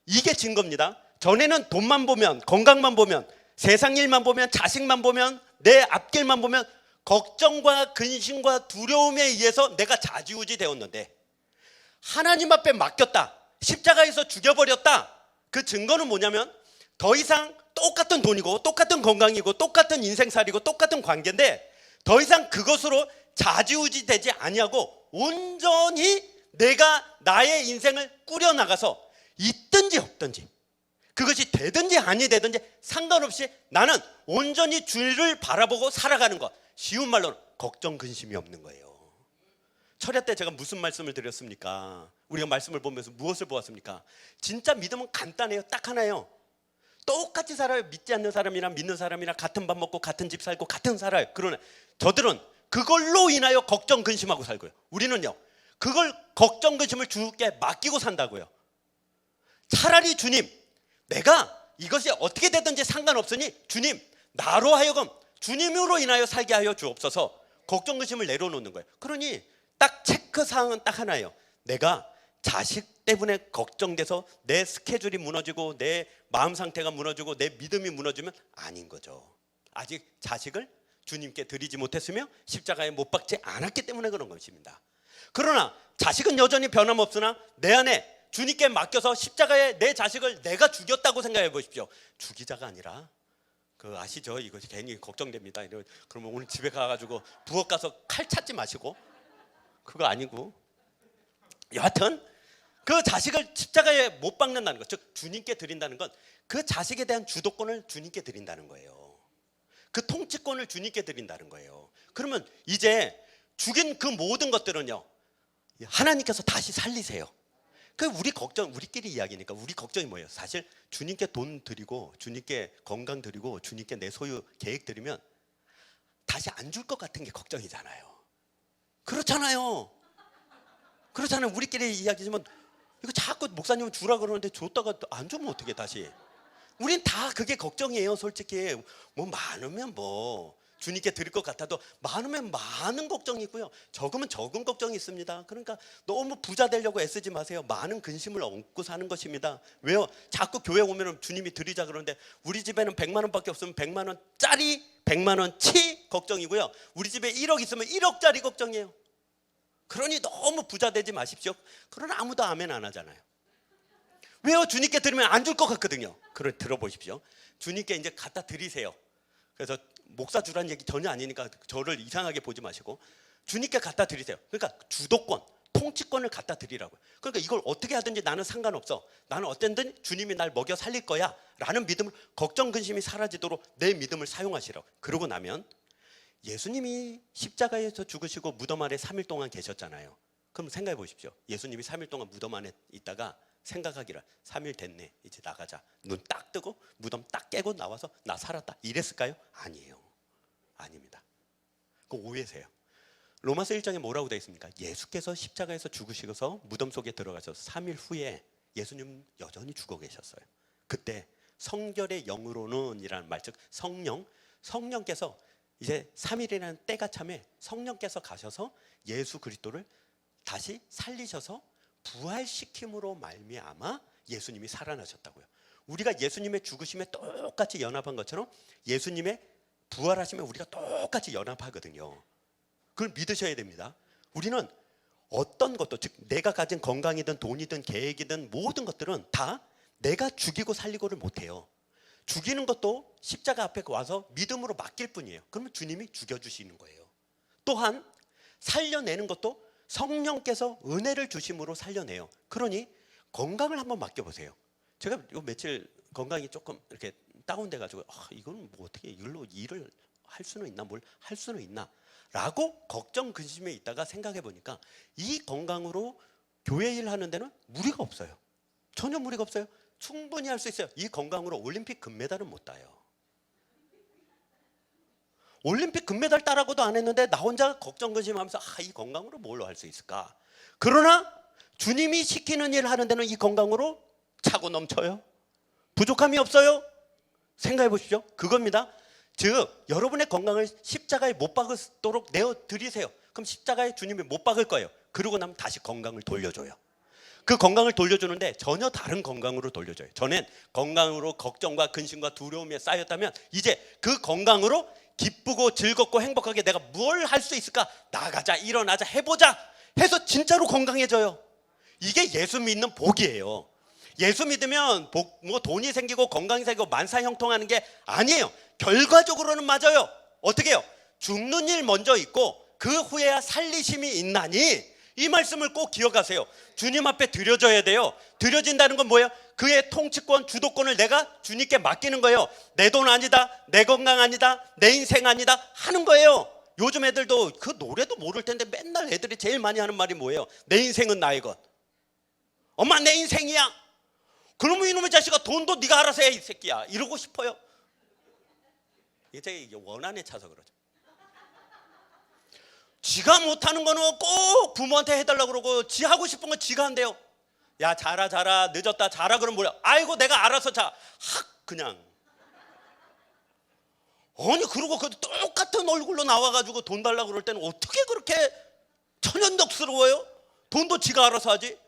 이게 증거입니다. 전에는 돈만 보면, 건강만 보면, 세상 일만 보면, 자식만 보면, 내 앞길만 보면 걱정과 근심과 두려움에 의해서 내가 좌지우지 되었는데 하나님 앞에 맡겼다, 십자가에서 죽여버렸다. 그 증거는 뭐냐면 더 이상 똑같은 돈이고 똑같은 건강이고 똑같은 인생살이고 똑같은 관계인데 더 이상 그것으로 좌지우지 되지 아니하고 온전히 내가 나의 인생을 꾸려나가서 있든지 없든지, 그것이 되든지 아니 되든지 상관없이 나는 온전히 주를 바라보고 살아가는 것. 쉬운 말로는 걱정 근심이 없는 거예요. 철야 때 제가 무슨 말씀을 드렸습니까? 우리가 말씀을 보면서 무엇을 보았습니까? 진짜 믿음은 간단해요. 딱 하나예요. 똑같이 살아요. 믿지 않는 사람이나 믿는 사람이나 같은 밥 먹고 같은 집 살고 같은 살아요. 그러나 저들은 그걸로 인하여 걱정 근심하고 살고요. 우리는요, 그걸 걱정 근심을 주께 맡기고 산다고요. 차라리 주님, 내가 이것이 어떻게 되든지 상관없으니 주님, 나로 하여금 주님으로 인하여 살게 하여 주옵소서. 걱정 근심을 내려놓는 거예요. 그러니 딱 체크사항은 딱 하나예요. 내가 자식 때문에 걱정돼서 내 스케줄이 무너지고 내 마음 상태가 무너지고 내 믿음이 무너지면 아닌 거죠. 아직 자식을 주님께 드리지 못했으며 십자가에 못 박지 않았기 때문에 그런 것입니다. 그러나 자식은 여전히 변함없으나 내 안에 주님께 맡겨서 십자가에 내 자식을 내가 죽였다고 생각해 보십시오. 죽이자가 아니라 그 아시죠? 이것이 괜히 걱정됩니다. 그러면 오늘 집에 가가지고 부엌 가서 칼 찾지 마시고, 그거 아니고, 여하튼 그 자식을 십자가에 못 박는다는 것, 즉 주님께 드린다는 건 그 자식에 대한 주도권을 주님께 드린다는 거예요. 그 통치권을 주님께 드린다는 거예요. 그러면 이제 죽인 그 모든 것들은요, 하나님께서 다시 살리세요. 그 우리 걱정, 우리끼리 이야기니까 우리 걱정이 뭐예요? 사실 주님께 돈 드리고 주님께 건강 드리고 주님께 내 소유 계획 드리면 다시 안 줄 것 같은 게 걱정이잖아요. 그렇잖아요. 그렇잖아요. 우리끼리 이야기지만 이거 자꾸 목사님은 주라 그러는데 줬다가 안 주면 어떻게 다시? 우린 다 그게 걱정이에요. 솔직히 뭐 많으면 뭐 주님께 드릴 것 같아도 많으면 많은 걱정이 있고요, 적으면 적은 걱정이 있습니다. 그러니까 너무 부자 되려고 애쓰지 마세요. 많은 근심을 얹고 사는 것입니다. 왜요? 자꾸 교회 오면 주님이 드리자 그러는데 우리 집에는 100만 원밖에 없으면 100만 원짜리 100만 원치 걱정이고요, 우리 집에 1억 있으면 1억짜리 걱정이에요. 그러니 너무 부자 되지 마십시오. 그러나 아무도 아멘 안 하잖아요. 왜요? 주님께 드리면 안 줄 것 같거든요. 그걸 들어보십시오. 주님께 이제 갖다 드리세요. 그래서 목사 주라는 얘기 전혀 아니니까 저를 이상하게 보지 마시고 주님께 갖다 드리세요. 그러니까 주도권, 통치권을 갖다 드리라고요. 그러니까 이걸 어떻게 하든지 나는 상관없어, 나는 어쨌든 주님이 날 먹여 살릴 거야 라는 믿음을, 걱정 근심이 사라지도록 내 믿음을 사용하시라고. 그러고 나면 예수님이 십자가에서 죽으시고 무덤 안에 3일 동안 계셨잖아요. 그럼 생각해 보십시오. 예수님이 3일 동안 무덤 안에 있다가 생각하기를 3일 됐네, 이제 나가자. 눈 딱 뜨고 무덤 딱 깨고 나와서 나 살았다 이랬을까요? 아니에요. 아닙니다. 그 오해세요. 로마서 1장에 뭐라고 되어 있습니까? 예수께서 십자가에서 죽으시고서 무덤 속에 들어가셔서 3일 후에 예수님 여전히 죽어 계셨어요. 그때 성결의 영으로는 이라는 말, 즉 성령께서 이제 3일이라는 때가 참에 성령께서 가셔서 예수 그리스도를 다시 살리셔서 부활시킴으로 말미암아 예수님이 살아나셨다고요. 우리가 예수님의 죽으심에 똑같이 연합한 것처럼 예수님의 부활하시면 우리가 똑같이 연합하거든요. 그걸 믿으셔야 됩니다. 우리는 어떤 것도, 즉 내가 가진 건강이든 돈이든 계획이든 모든 것들은 다 내가 죽이고 살리고를 못해요. 죽이는 것도 십자가 앞에 와서 믿음으로 맡길 뿐이에요. 그러면 주님이 죽여주시는 거예요. 또한 살려내는 것도 성령께서 은혜를 주심으로 살려내요. 그러니 건강을 한번 맡겨보세요. 제가 요 며칠 건강이 조금 이렇게 다운돼가지고 이건 뭐 어떻게 이걸로 일을 할 수는 있나, 뭘 할 수는 있나 라고 걱정 근심에 있다가 생각해 보니까 이 건강으로 교회 일 하는 데는 무리가 없어요. 전혀 무리가 없어요. 충분히 할 수 있어요. 이 건강으로 올림픽 금메달은 못 따요. 올림픽 금메달 따라고도 안 했는데 나 혼자 걱정 근심하면서 이 건강으로 뭘로 할 수 있을까? 그러나 주님이 시키는 일 하는 데는 이 건강으로 차고 넘쳐요. 부족함이 없어요. 생각해 보십시오. 그겁니다. 즉 여러분의 건강을 십자가에 못 박도록 내어드리세요. 그럼 십자가에 주님이 못 박을 거예요. 그러고 나면 다시 건강을 돌려줘요. 그 건강을 돌려주는데 전혀 다른 건강으로 돌려줘요. 전엔 건강으로 걱정과 근심과 두려움에 쌓였다면 이제 그 건강으로 기쁘고 즐겁고 행복하게 내가 뭘 할 수 있을까? 나가자, 일어나자, 해보자 해서 진짜로 건강해져요. 이게 예수 믿는 복이에요. 예수 믿으면 뭐 돈이 생기고 건강이 생기고 만사형통하는 게 아니에요. 결과적으로는 맞아요. 어떻게 해요? 죽는 일 먼저 있고 그 후에야 살리심이 있나니, 이 말씀을 꼭 기억하세요. 주님 앞에 드려져야 돼요. 드려진다는 건 뭐예요? 그의 통치권, 주도권을 내가 주님께 맡기는 거예요. 내 돈 아니다, 내 건강 아니다, 내 인생 아니다 하는 거예요. 요즘 애들도 그 노래도 모를 텐데 맨날 애들이 제일 많이 하는 말이 뭐예요? 내 인생은 나의 것. 엄마 내 인생이야. 그러면 이놈의 자식아 돈도 네가 알아서 해 이 새끼야 이러고 싶어요. 이제 원한에 차서 그러죠. 지가 못하는 거는 꼭 부모한테 해달라고 그러고 지 하고 싶은 건 지가 한대요. 야 자라 늦었다 자라 그러면 뭐야? 아이고 내가 알아서 자. 그냥 아니 그러고 그 똑같은 얼굴로 나와가지고 돈 달라고 그럴 때는 어떻게 그렇게 천연덕스러워요? 돈도 지가 알아서 하지.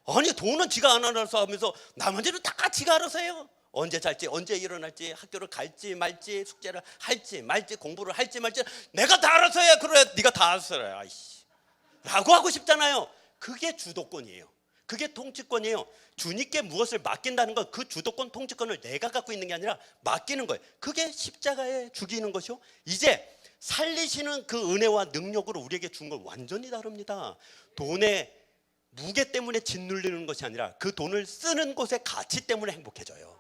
아니 돈은 지가 안 알아서 하면서 나머지는 다 지가 알아서 해요. 언제 잘지, 언제 일어날지, 학교를 갈지 말지, 숙제를 할지 말지, 공부를 할지 말지 내가 다 알아서 해. 그래 네가 다 알아서 해 아이씨 라고 하고 싶잖아요. 그게 주도권이에요. 그게 통치권이에요. 주님께 무엇을 맡긴다는 건 그 주도권, 통치권을 내가 갖고 있는 게 아니라 맡기는 거예요. 그게 십자가에 죽이는 것이요. 이제 살리시는 그 은혜와 능력으로 우리에게 준 건 완전히 다릅니다. 돈의 무게 때문에 짓눌리는 것이 아니라 그 돈을 쓰는 곳의 가치 때문에 행복해져요.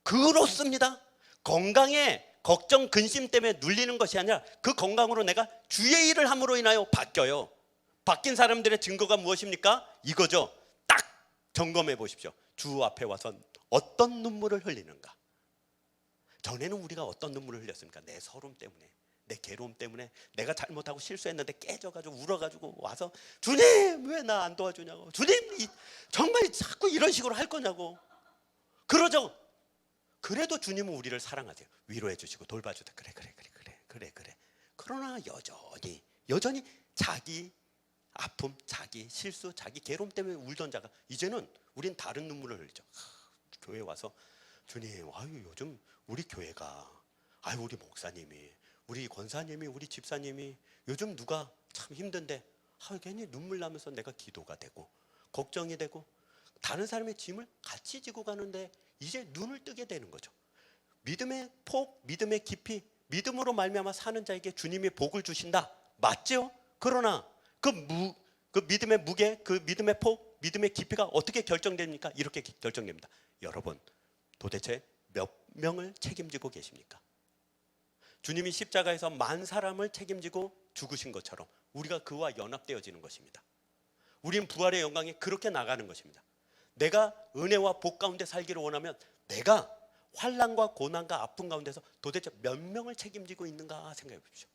그렇습니다. 건강에 걱정, 근심 때문에 눌리는 것이 아니라 그 건강으로 내가 주의 일을 함으로 인하여 바뀌어요. 바뀐 사람들의 증거가 무엇입니까? 이거죠. 딱 점검해 보십시오. 주 앞에 와서 어떤 눈물을 흘리는가. 전에는 우리가 어떤 눈물을 흘렸습니까? 내 서름 때문에, 내 괴로움 때문에, 내가 잘못하고 실수했는데 깨져가지고 울어가지고 와서 주님 왜 나 안 도와주냐고, 주님 정말 자꾸 이런 식으로 할 거냐고 그러죠. 그래도 주님은 우리를 사랑하세요. 위로해 주시고 돌봐주다. 그래. 그러나 여전히 자기 아픔, 자기 실수, 자기 괴로움 때문에 울던 자가 이제는 우린 다른 눈물을 흘리죠. 교회 와서 주님, 요즘 우리 교회가, 우리 목사님이, 우리 권사님이, 우리 집사님이 요즘 누가 참 힘든데 괜히 눈물 나면서 내가 기도가 되고 걱정이 되고 다른 사람의 짐을 같이 지고 가는데 이제 눈을 뜨게 되는 거죠. 믿음의 폭, 믿음의 깊이, 믿음으로 말미암아 사는 자에게 주님이 복을 주신다. 맞죠? 그러나 그 믿음의 무게, 그 믿음의 폭, 믿음의 깊이가 어떻게 결정됩니까? 이렇게 결정됩니다. 여러분, 도대체 몇 명을 책임지고 계십니까? 주님이 십자가에서 만 사람을 책임지고 죽으신 것처럼 우리가 그와 연합되어지는 것입니다. 우린 부활의 영광에 그렇게 나가는 것입니다. 내가 은혜와 복 가운데 살기를 원하면 내가 환난과 고난과 아픔 가운데서 도대체 몇 명을 책임지고 있는가 생각해 보십시오.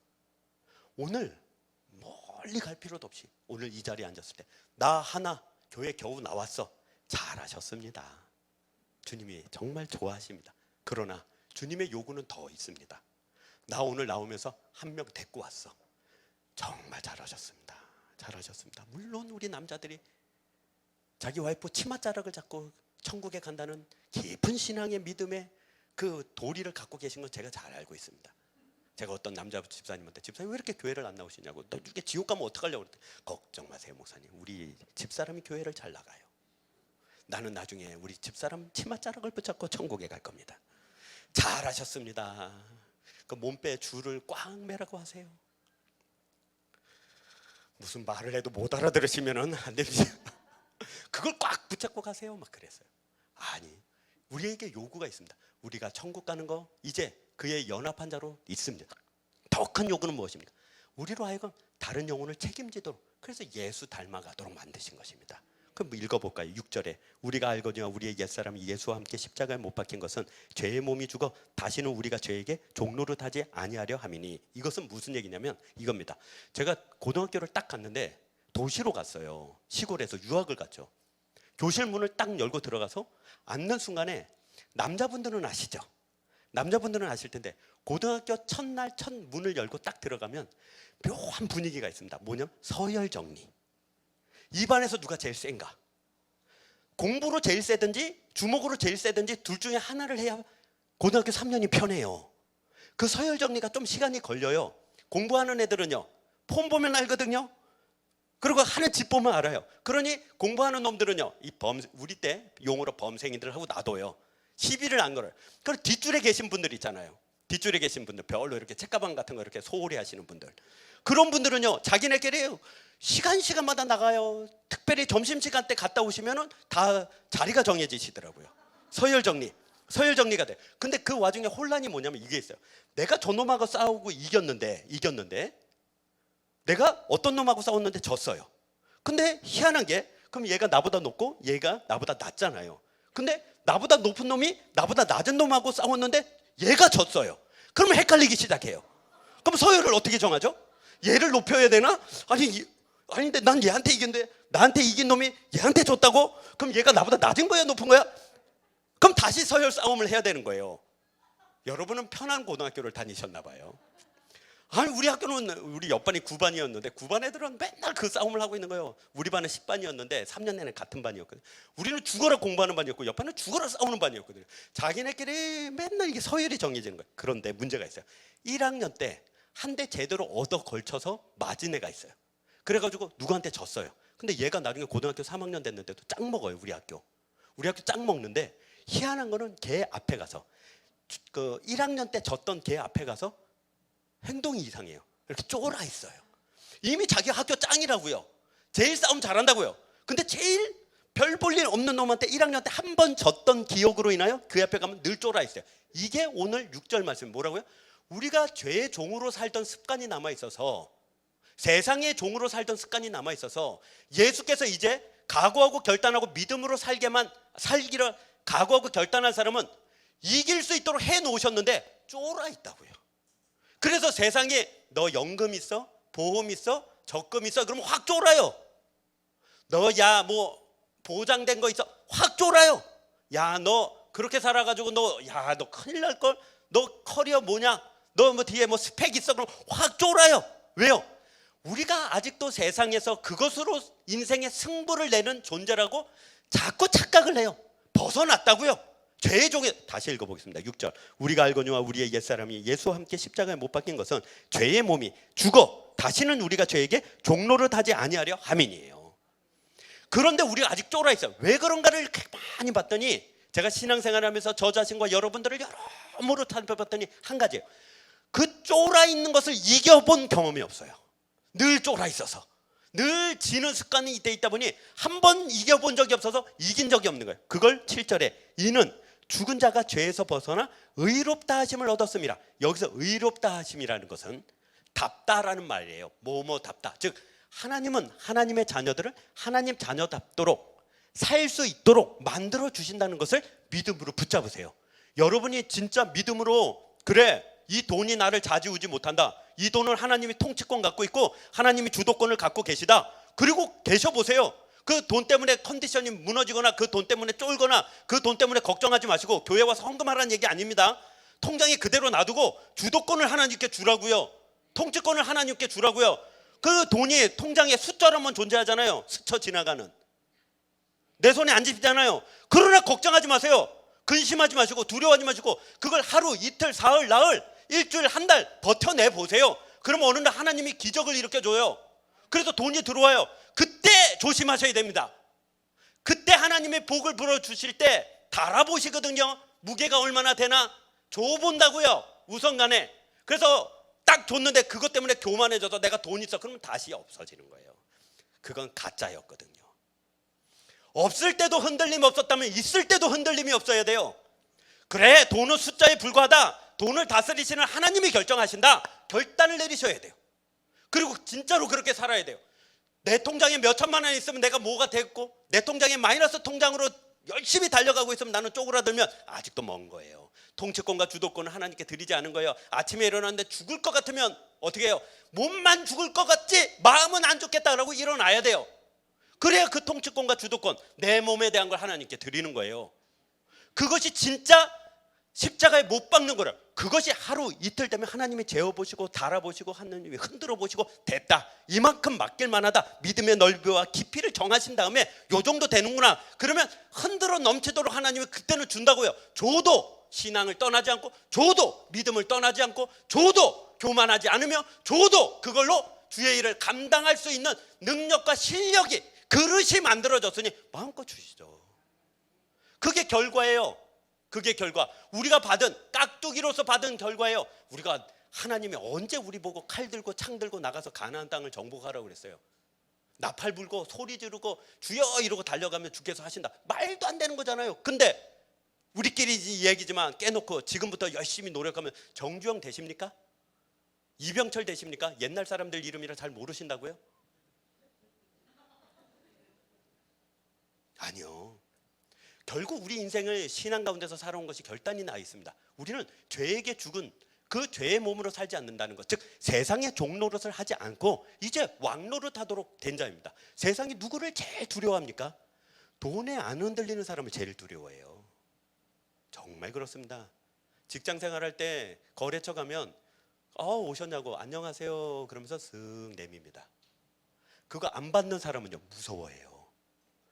오늘 멀리 갈 필요도 없이 오늘 이 자리에 앉았을 때 나 하나 교회 겨우 나왔어. 잘하셨습니다. 주님이 정말 좋아하십니다. 그러나 주님의 요구는 더 있습니다. 나 오늘 나오면서 한 명 데리고 왔어. 정말 잘하셨습니다. 물론 우리 남자들이 자기 와이프 치맛자락을 잡고 천국에 간다는 깊은 신앙의 믿음의 그 도리를 갖고 계신 건 제가 잘 알고 있습니다. 제가 어떤 남자 집사님한테 집사님 왜 이렇게 교회를 안 나오시냐고, 너 이렇게 지옥 가면 어떡하려고 그랬더니 걱정 마세요 목사님, 우리 집사람이 교회를 잘 나가요. 나는 나중에 우리 집사람 치맛자락을 붙잡고 천국에 갈 겁니다. 잘하셨습니다. 그 몸빼 줄을 꽉 매라고 하세요. 무슨 말을 해도 못 알아들으시면 안 됩니다. 그걸 꽉 붙잡고 가세요. 막 그랬어요. 아니, 우리에게 요구가 있습니다. 우리가 천국 가는 거 이제 그의 연합한 자로 있습니다. 더 큰 요구는 무엇입니까? 우리로 하여금 다른 영혼을 책임지도록 그래서 예수 닮아가도록 만드신 것입니다. 그럼 읽어볼까요? 6절에 우리가 알거니와 우리의 옛사람이 예수와 함께 십자가에 못 박힌 것은 죄의 몸이 죽어 다시는 우리가 죄에게 종로를 하지 아니하려 함이니. 이것은 무슨 얘기냐면 이겁니다. 제가 고등학교를 딱 갔는데 도시로 갔어요. 시골에서 유학을 갔죠. 교실 문을 딱 열고 들어가서 앉는 순간에 남자분들은 아시죠? 남자분들은 아실 텐데 고등학교 첫날 첫 문을 열고 딱 들어가면 묘한 분위기가 있습니다. 뭐냐면 서열정리. 이 반에서 누가 제일 센가? 공부로 제일 세든지 주먹으로 제일 세든지 둘 중에 하나를 해야 고등학교 3년이 편해요. 그 서열정리가 좀 시간이 걸려요. 공부하는 애들은요 폰 보면 알거든요. 그리고 하는 집 보면 알아요. 그러니 공부하는 놈들은요 우리 때 용어로 범생이들하고 놔둬요. 시비를 안 걸어요. 그리고 뒷줄에 계신 분들 있잖아요. 뒷줄에 계신 분들 별로 이렇게 책가방 같은 거 이렇게 소홀히 하시는 분들, 그런 분들은요 자기네끼리 시간마다 나가요. 특별히 점심시간 때 갔다 오시면은 다 자리가 정해지시더라고요. 서열정리가 돼. 근데 그 와중에 혼란이 뭐냐면 이게 있어요. 내가 저 놈하고 싸우고 이겼는데 내가 어떤 놈하고 싸웠는데 졌어요. 근데 희한한 게 그럼 얘가 나보다 높고 얘가 나보다 낮잖아요. 근데 나보다 높은 놈이 나보다 낮은 놈하고 싸웠는데 얘가 졌어요. 그러면 헷갈리기 시작해요. 그럼 서열을 어떻게 정하죠? 얘를 높여야 되나? 아닌데 난 얘한테 이겼는데 나한테 이긴 놈이 얘한테 졌다고? 그럼 얘가 나보다 낮은 거야 높은 거야? 그럼 다시 서열 싸움을 해야 되는 거예요. 여러분은 편한 고등학교를 다니셨나 봐요. 아니 우리 학교는 우리 옆반이 9반이었는데 9반 애들은 맨날 그 싸움을 하고 있는 거예요. 우리 반은 10반이었는데 3년 내내 같은 반이었거든요. 우리는 죽어라 공부하는 반이었고 옆반은 죽어라 싸우는 반이었거든요. 자기네끼리 맨날 이게 서열이 정해지는 거예요. 그런데 문제가 있어요. 1학년 때 한 대 제대로 얻어 걸쳐서 맞은 애가 있어요. 그래가지고 누구한테 졌어요. 근데 얘가 나중에 고등학교 3학년 됐는데도 짝 먹어요. 우리 학교 짝 먹는데 희한한 거는 걔 앞에 가서 그 1학년 때 졌던 걔 앞에 가서 행동이 이상해요. 이렇게 쫄아 있어요. 이미 자기 학교 짱이라고요. 제일 싸움 잘한다고요. 근데 제일 별 볼 일 없는 놈한테 1학년 때 한 번 졌던 기억으로 인하여 그 앞에 가면 늘 쫄아 있어요. 이게 오늘 6절 말씀 뭐라고요? 우리가 죄의 종으로 살던 습관이 남아 있어서, 세상의 종으로 살던 습관이 남아 있어서 예수께서 이제 각오하고 결단하고 믿음으로 살기를 각오하고 결단한 사람은 이길 수 있도록 해 놓으셨는데 쫄아 있다고요. 그래서 세상에 너 연금 있어? 보험 있어? 적금 있어? 그러면 확 쫄아요. 너 야 뭐 보장된 거 있어? 확 쫄아요. 야 너 그렇게 살아가지고 너 큰일 날걸? 너 커리어 뭐냐? 너 뭐 뒤에 뭐 스펙 있어? 그럼 확 쫄아요. 왜요? 우리가 아직도 세상에서 그것으로 인생의 승부를 내는 존재라고 자꾸 착각을 해요. 벗어났다고요. 죄의 종에 다시 읽어보겠습니다. 6절 우리가 알거니와 우리의 옛사람이 예수와 함께 십자가에 못 박힌 것은 죄의 몸이 죽어 다시는 우리가 죄에게 종로를 하지 아니하려 함이니에요. 그런데 우리가 아직 쫄아 있어요. 왜 그런가를 이렇게 많이 봤더니 제가 신앙생활하면서 저 자신과 여러분들을 여러모로 살펴봤더니 한 가지예요. 그 쫄아 있는 것을 이겨본 경험이 없어요. 늘 쫄아 있어서 늘 지는 습관이 돼 있다 보니 한 번 이겨본 적이 없어서 이긴 적이 없는 거예요. 그걸 7절에 이는 죽은 자가 죄에서 벗어나 의롭다 하심을 얻었습니다. 여기서 의롭다 하심이라는 것은 답다라는 말이에요. 답다. 즉 하나님은 하나님의 자녀들을 하나님 자녀답도록 살 수 있도록 만들어 주신다는 것을 믿음으로 붙잡으세요. 여러분이 진짜 믿음으로 그래 이 돈이 나를 좌지우지 못한다. 이 돈을 하나님이 통치권 갖고 있고 하나님이 주도권을 갖고 계시다. 그리고 계셔보세요. 그 돈 때문에 컨디션이 무너지거나 그 돈 때문에 쫄거나 그 돈 때문에 걱정하지 마시고 교회 와서 헌금하라는 얘기 아닙니다. 통장에 그대로 놔두고 주도권을 하나님께 주라고요. 통치권을 하나님께 주라고요. 그 돈이 통장에 숫자로만 존재하잖아요. 스쳐 지나가는. 내 손에 안 집히잖아요. 그러나 걱정하지 마세요. 근심하지 마시고 두려워하지 마시고 그걸 하루 이틀 사흘 나흘 일주일 한 달 버텨내 보세요. 그러면 어느 날 하나님이 기적을 일으켜줘요. 그래서 돈이 들어와요. 그때 조심하셔야 됩니다. 그때 하나님의 복을 불어주실 때 달아보시거든요. 무게가 얼마나 되나 줘본다고요. 우선간에. 그래서 딱 줬는데 그것 때문에 교만해져서 내가 돈 있어 그러면 다시 없어지는 거예요. 그건 가짜였거든요. 없을 때도 흔들림이 없었다면 있을 때도 흔들림이 없어야 돼요. 그래 돈은 숫자에 불과하다. 돈을 다스리시는 하나님이 결정하신다. 결단을 내리셔야 돼요. 그리고 진짜로 그렇게 살아야 돼요. 내 통장에 몇 천만 원 있으면 내가 뭐가 됐고, 내 통장에 마이너스 통장으로 열심히 달려가고 있으면 나는 쪼그라들면 아직도 먼 거예요. 통치권과 주도권을 하나님께 드리지 않은 거예요. 아침에 일어났는데 죽을 것 같으면 어떻게 해요? 몸만 죽을 것 같지 마음은 안 죽겠다라고 일어나야 돼요. 그래야 그 통치권과 주도권, 내 몸에 대한 걸 하나님께 드리는 거예요. 그것이 진짜 십자가에 못 박는 거라. 그것이 하루 이틀 되면 하나님이 재어보시고 달아보시고 하나님이 흔들어 보시고 됐다, 이만큼 맡길 만하다, 믿음의 넓이와 깊이를 정하신 다음에 요 정도 되는구나, 그러면 흔들어 넘치도록 하나님이 그때는 준다고요. 줘도 신앙을 떠나지 않고, 줘도 믿음을 떠나지 않고, 줘도 교만하지 않으며, 줘도 그걸로 주의 일을 감당할 수 있는 능력과 실력이, 그릇이 만들어졌으니 마음껏 주시죠. 그게 결과예요. 그게 결과. 우리가 받은, 깍두기로서 받은 결과예요. 우리가, 하나님이 언제 우리 보고 칼 들고 창 들고 나가서 가나안 땅을 정복하라고 그랬어요? 나팔 불고 소리 지르고 주여 이러고 달려가면 주께서 하신다, 말도 안 되는 거잖아요. 근데 우리끼리 얘기지만 깨놓고 지금부터 열심히 노력하면 정주영 되십니까? 이병철 되십니까? 옛날 사람들 이름이라 잘 모르신다고요? 아니요. 결국 우리 인생을 신앙 가운데서 살아온 것이 결단이 나 있습니다. 우리는 죄에게 죽은 그 죄의 몸으로 살지 않는다는 것, 즉 세상의 종노릇을 하지 않고 이제 왕노릇하도록 된 자입니다. 세상이 누구를 제일 두려워합니까? 돈에 안 흔들리는 사람을 제일 두려워해요. 정말 그렇습니다. 직장 생활할 때 거래처 가면 오셨냐고 안녕하세요 그러면서 쓱 내밉니다. 그거 안 받는 사람은요 무서워해요.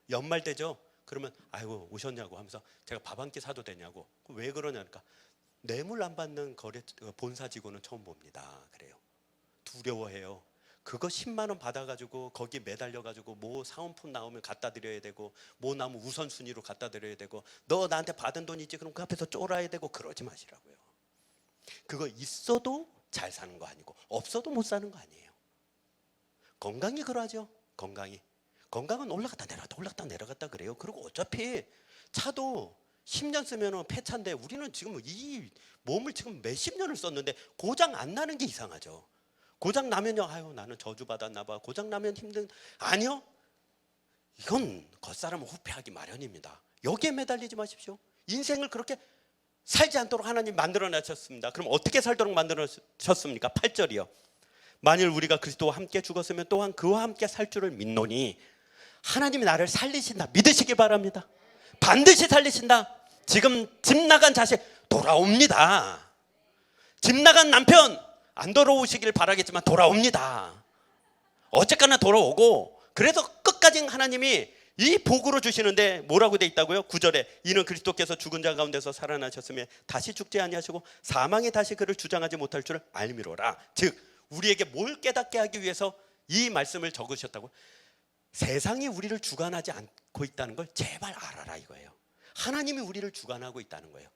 연말 되죠? 그러면 아이고 오셨냐고 하면서 제가 밥 한 끼 사도 되냐고. 왜 그러냐니까 뇌물 안 받는 본사 직원은 처음 봅니다. 그래요. 두려워해요. 그거 10만 원 받아가지고 거기 매달려가지고 뭐 사은품 나오면 갖다 드려야 되고, 뭐 나오면 우선순위로 갖다 드려야 되고, 너 나한테 받은 돈 있지? 그럼 그 앞에서 쫄아야 되고, 그러지 마시라고요. 그거 있어도 잘 사는 거 아니고 없어도 못 사는 거 아니에요. 건강이 그러하죠. 건강은 올라갔다 내려갔다 올라갔다 내려갔다 그래요. 그리고 어차피 차도 10년 쓰면 폐차인데 우리는 지금 이 몸을 지금 몇십 년을 썼는데 고장 안 나는 게 이상하죠. 고장 나면요 아유 나는 저주받았나 봐, 고장 나면 힘든, 아니요, 이건 겉사람은 후회하기 마련입니다. 여기에 매달리지 마십시오. 인생을 그렇게 살지 않도록 하나님 만들어 놨습니다. 그럼 어떻게 살도록 만들어 셨습니까? 8절이요. 만일 우리가 그리스도와 함께 죽었으면 또한 그와 함께 살 줄을 믿노니 하나님이 나를 살리신다 믿으시기 바랍니다. 반드시 살리신다. 지금 집 나간 자식 돌아옵니다. 집 나간 남편 안 돌아오시길 바라겠지만 돌아옵니다. 어쨌거나 돌아오고, 그래서 끝까지 하나님이 이 복으로 주시는데 뭐라고 돼 있다고요? 9절에 이는 그리스도께서 죽은 자 가운데서 살아나셨으며 다시 죽지 아니하시고 사망이 다시 그를 주장하지 못할 줄 알미로라. 즉 우리에게 뭘 깨닫게 하기 위해서 이 말씀을 적으셨다고? 세상이 우리를 주관하지 않고 있다는 걸 제발 알아라 이거예요. 하나님이 우리를 주관하고 있다는 거예요.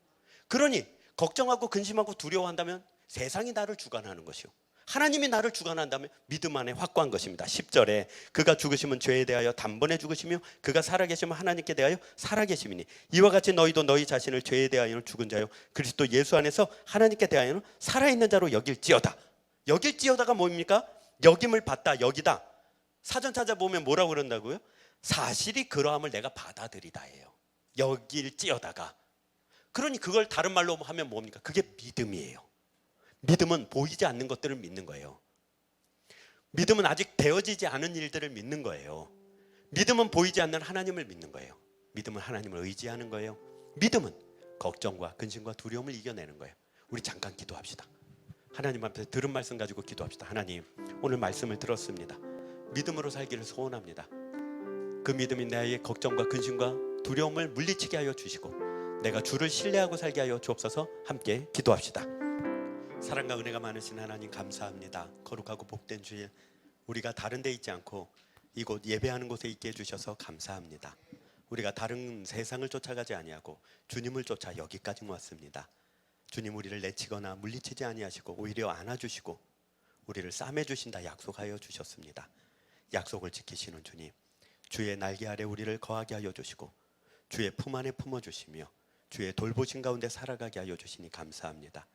그러니 걱정하고 근심하고 두려워한다면 세상이 나를 주관하는 것이요, 하나님이 나를 주관한다면 믿음 안에 확고한 것입니다. 10절에 그가 죽으시면 죄에 대하여 단번에 죽으시며 그가 살아계시면 하나님께 대하여 살아계심이니 이와 같이 너희도 너희 자신을 죄에 대하여는 죽은 자요 그리스도 예수 안에서 하나님께 대하여는 살아있는 자로 여길지어다. 여길지어다가 뭡니까? 여김을 받다, 여기다. 사전 찾아보면 뭐라고 그런다고요? 사실이 그러함을 내가 받아들이다예요. 여길지어다가. 그러니 그걸 다른 말로 하면 뭡니까? 그게 믿음이에요. 믿음은 보이지 않는 것들을 믿는 거예요. 믿음은 아직 되어지지 않은 일들을 믿는 거예요. 믿음은 보이지 않는 하나님을 믿는 거예요. 믿음은 하나님을 의지하는 거예요. 믿음은 걱정과 근심과 두려움을 이겨내는 거예요. 우리 잠깐 기도합시다. 하나님 앞에 들은 말씀 가지고 기도합시다. 하나님, 오늘 말씀을 들었습니다. 믿음으로 살기를 소원합니다. 그 믿음이 나의 걱정과 근심과 두려움을 물리치게 하여 주시고 내가 주를 신뢰하고 살게 하여 주옵소서. 함께 기도합시다. 사랑과 은혜가 많으신 하나님 감사합니다. 거룩하고 복된 주일, 우리가 다른 데 있지 않고 이곳 예배하는 곳에 있게 해주셔서 감사합니다. 우리가 다른 세상을 쫓아가지 아니하고 주님을 쫓아 여기까지 왔습니다. 주님, 우리를 내치거나 물리치지 아니하시고 오히려 안아주시고 우리를 싸매주신다 약속하여 주셨습니다. 약속을 지키시는 주님, 주의 날개 아래 우리를 거하게 하여 주시고 주의 품 안에 품어주시며 주의 돌보신 가운데 살아가게 하여 주시니 감사합니다.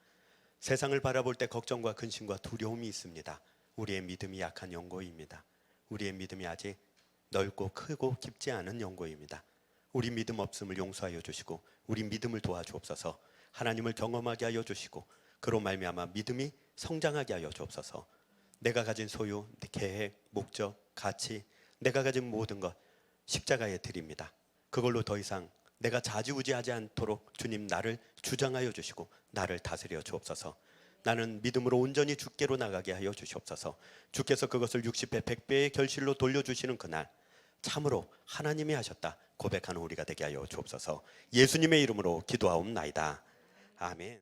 세상을 바라볼 때 걱정과 근심과 두려움이 있습니다. 우리의 믿음이 약한 연고입니다. 우리의 믿음이 아직 넓고 크고 깊지 않은 연고입니다. 우리 믿음 없음을 용서하여 주시고 우리 믿음을 도와주옵소서. 하나님을 경험하게 하여 주시고 그로 말미암아 믿음이 성장하게 하여 주옵소서. 내가 가진 소유, 계획, 목적, 가치, 내가 가진 모든 것 십자가에 드립니다. 그걸로 더 이상 내가 좌지우지하지 않도록 주님 나를 주장하여 주시고 나를 다스려 주옵소서. 나는 믿음으로 온전히 주께로 나가게 하여 주시옵소서. 주께서 그것을 60배, 100배의 결실로 돌려주시는 그날 참으로 하나님이 하셨다 고백하는 우리가 되게 하여 주옵소서. 예수님의 이름으로 기도하옵나이다. 아멘.